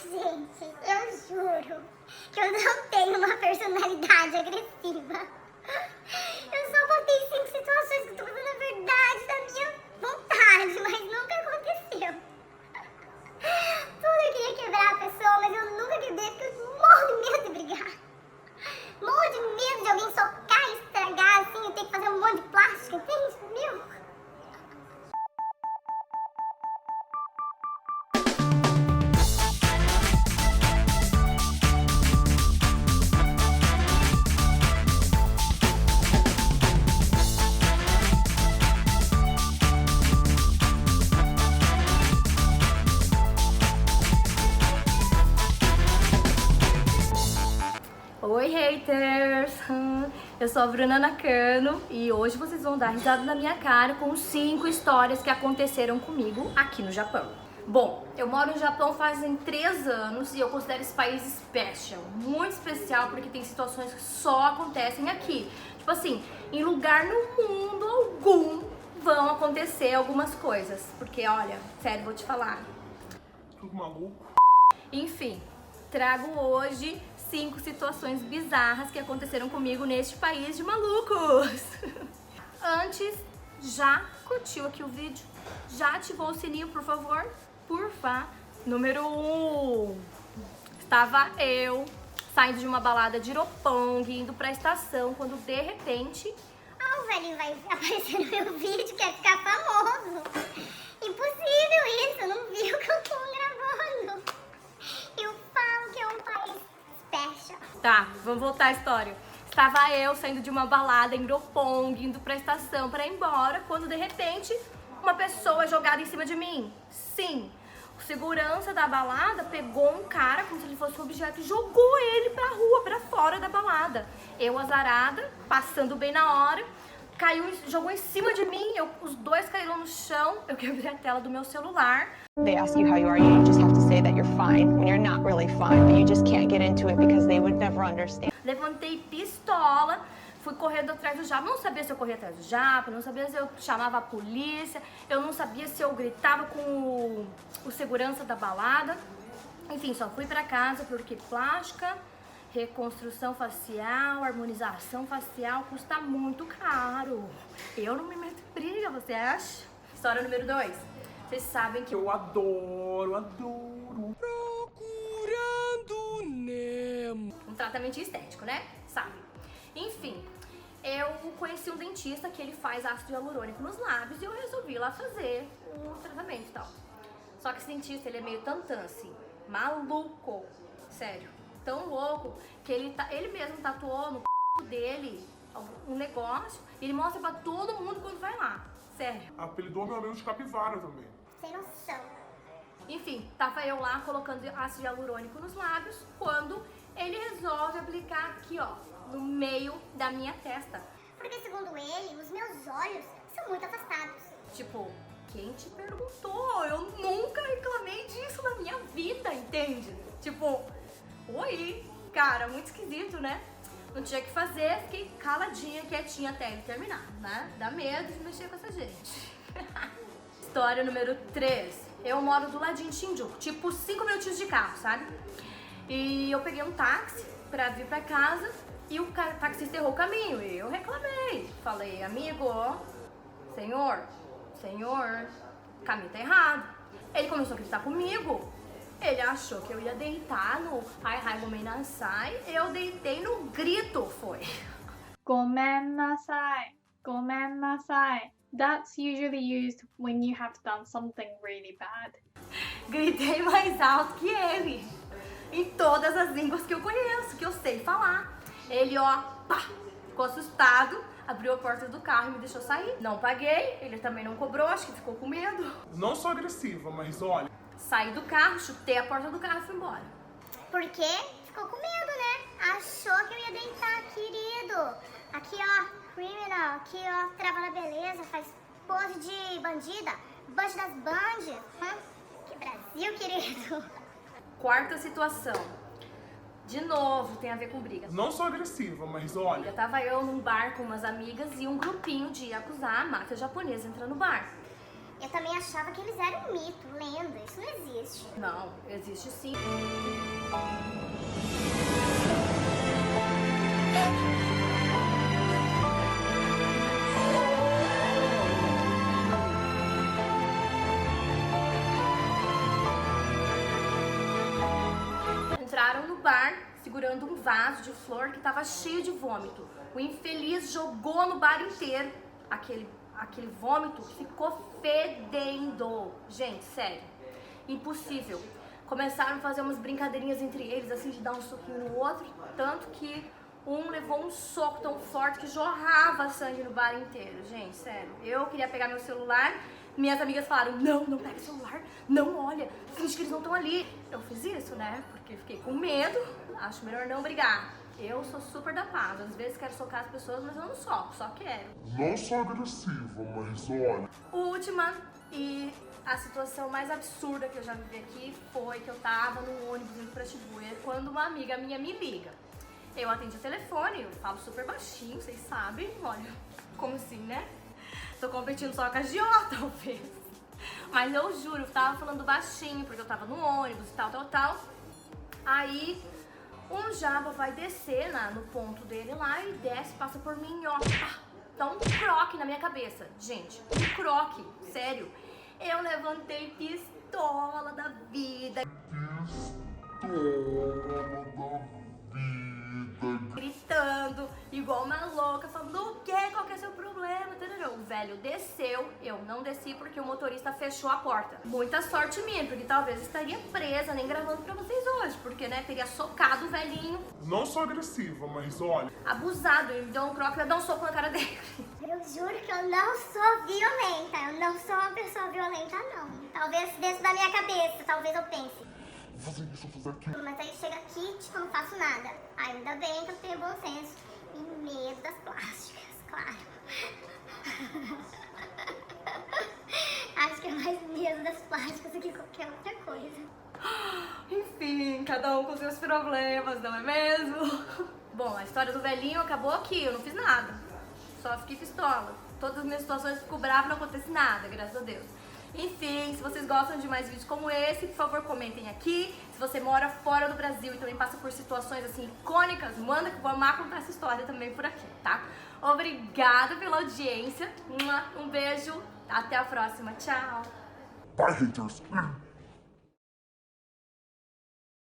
Gente, eu juro que eu não tenho uma personalidade agressiva. Eu só botei 5 situações que eu tô fazendo a verdade da minha vontade, mas nunca aconteceu. Tudo eu queria quebrar a pessoa, mas eu nunca quebrei porque eu morro de medo de brigar. Morro de medo de alguém socar e estragar assim e ter que fazer um monte de plástico, entende? Meu. Oi, haters! Eu sou a Bruna Nakano e hoje vocês vão dar risada na minha cara com 5 histórias que aconteceram comigo aqui no Japão. Bom, eu moro no Japão fazem 3 anos e eu considero esse país special, muito especial porque tem situações que só acontecem aqui. Tipo assim, em lugar no mundo algum vão acontecer algumas coisas, porque olha, sério, vou te falar. Tudo maluco. Enfim, trago hoje 5 situações bizarras que aconteceram comigo neste país de malucos. Antes, já curtiu aqui o vídeo? Já ativou o sininho, por favor? Número 1. Estava eu saindo de uma balada de Roppongi, indo pra estação, quando de repente... O velhinho vai aparecer no meu vídeo, quer ficar famoso. Impossível isso, não viu que eu tô gravando. Eu falo que é um país special. Tá, vamos voltar à história. Estava eu saindo de uma balada em Roppongi, indo pra estação para ir embora, quando de repente uma pessoa é jogada em cima de mim. Sim, o segurança da balada pegou um cara como se ele fosse um objeto e jogou ele pra rua, pra fora da balada. Eu, azarada, passando bem na hora, caiu, jogou em cima de mim, os dois caíram no chão, eu quebrei a tela do meu celular. They ask you how you are, you just have to say that you're fine when you're not really fine, but you just can't get into it because they would never understand. Levantei pistola, fui correndo atrás do Japa, não sabia se eu corria atrás do Japa, não sabia se eu chamava a polícia, eu não sabia se eu gritava com o segurança da balada. Enfim, só fui pra casa porque plástica, reconstrução facial, harmonização facial custa muito caro. Eu não me meto em briga, você acha? História número 2. Vocês sabem que Eu adoro. Procurando Nemo. um tratamento estético, né? Sabe? Enfim, eu conheci um dentista que ele faz ácido hialurônico nos lábios e eu resolvi ir lá fazer um tratamento e tal. Só que esse dentista, ele é meio tantã, assim, maluco, sério, tão louco que ele mesmo tatuou no c... dele um negócio e ele mostra pra todo mundo quando vai lá, sério. Apelidou meu amigo de capivara também. Sem noção. Enfim, tava eu lá colocando ácido hialurônico nos lábios quando ele resolve aplicar aqui, ó, no meio da minha testa. Porque segundo ele, os meus olhos são muito afastados. Tipo, quem te perguntou? Eu nunca reclamei disso na minha vida, entende? Tipo, oi, cara, muito esquisito, né? Não tinha o que fazer, fiquei caladinha, quietinha até ele terminar, né? Dá medo de mexer com essa gente. História número 3. Eu moro do ladinho de Shinjuku, tipo 5 minutinhos de carro, sabe? E eu peguei um táxi pra vir pra casa e o taxista errou o caminho. E eu reclamei. Falei, amigo, senhor, o caminho tá errado. Ele começou a gritar comigo. Ele achou que eu ia deitar no Hai Gomenasai. Eu deitei no grito, foi. Gomennasai. That's usually used when you have done something really bad. Gritei mais alto que ele. Em todas as línguas que eu conheço, que eu sei falar. Ele, ó, pá, ficou assustado, abriu a porta do carro e me deixou sair. Não paguei, ele também não cobrou, acho que ficou com medo. Não sou agressiva, mas olha. Saí do carro, chutei a porta do carro e fui embora. Porque ficou com medo, né? Achou que eu ia deitar, querido. Aqui, ó, criminal. Aqui, ó, trava na beleza, faz pose de bandida. Band das bandes. Que Brasil, querido. Quarta situação. De novo, tem a ver com briga. Não sou agressiva, mas olha. Tava eu num bar com umas amigas e um grupinho de yakuza, máfia japonesa, entrando no bar. Eu também achava que eles eram um mito, lenda. Isso não existe. Não, existe sim. Entraram no bar segurando um vaso de flor que tava cheio de vômito. O infeliz jogou no bar inteiro aquele vômito, ficou fedendo. Gente, sério, impossível. Começaram a fazer umas brincadeirinhas entre eles, assim, de dar um soquinho no outro, tanto que um levou um soco tão forte que jorrava sangue no bar inteiro. Gente, sério, eu queria pegar meu celular, minhas amigas falaram, não pega o celular, não olha, finge que eles não estão ali. Eu fiz isso, né, porque fiquei com medo, acho melhor não brigar. Eu sou super da paz, às vezes quero socar as pessoas, mas eu não soco, só quero. Não sou agressiva, mas olha. Última e a situação mais absurda que eu já vivi aqui foi que eu tava no ônibus indo pra Shibuya quando uma amiga minha me liga. Eu atendi o telefone, eu falo super baixinho, vocês sabem, olha, como assim, né? Tô competindo só com a Gio, talvez. Mas eu juro, eu tava falando baixinho, porque eu tava no ônibus e tal. Aí, um japa vai descer no ponto dele lá e desce, passa por mim, ó. Dá um croque na minha cabeça. Gente, um croque, sério. Eu levantei pistola da vida. Gritando, igual uma louca, falando o quê? Qual que é seu problema? O velho desceu, eu não desci porque o motorista fechou a porta. Muita sorte minha, porque talvez estaria presa, nem gravando pra vocês hoje, porque, né, teria socado o velhinho. Não sou agressiva, mas olha. Abusado, ele me deu um croque e ia dar um soco na cara dele. Eu juro que eu não sou violenta. Eu não sou uma pessoa violenta, não. Talvez dentro da minha cabeça, talvez eu pense. Vou fazer isso, vou fazer aquilo. Mas aí chega aqui, tipo, eu não faço nada. Ainda bem que eu tenho bom senso. E medo das plásticas, claro. Acho que é mais medo das plásticas do que qualquer outra coisa. Enfim, cada um com seus problemas, não é mesmo? Bom, a história do velhinho acabou aqui, eu não fiz nada. Só fiquei pistola. Todas as minhas situações ficou brava, não acontece nada, graças a Deus. Enfim, se vocês gostam de mais vídeos como esse, por favor, comentem aqui. Se você mora fora do Brasil e também passa por situações assim icônicas, manda que eu vou amar contar essa história também por aqui, tá? Obrigada pela audiência. Um beijo. Até a próxima. Tchau. Bye, haters.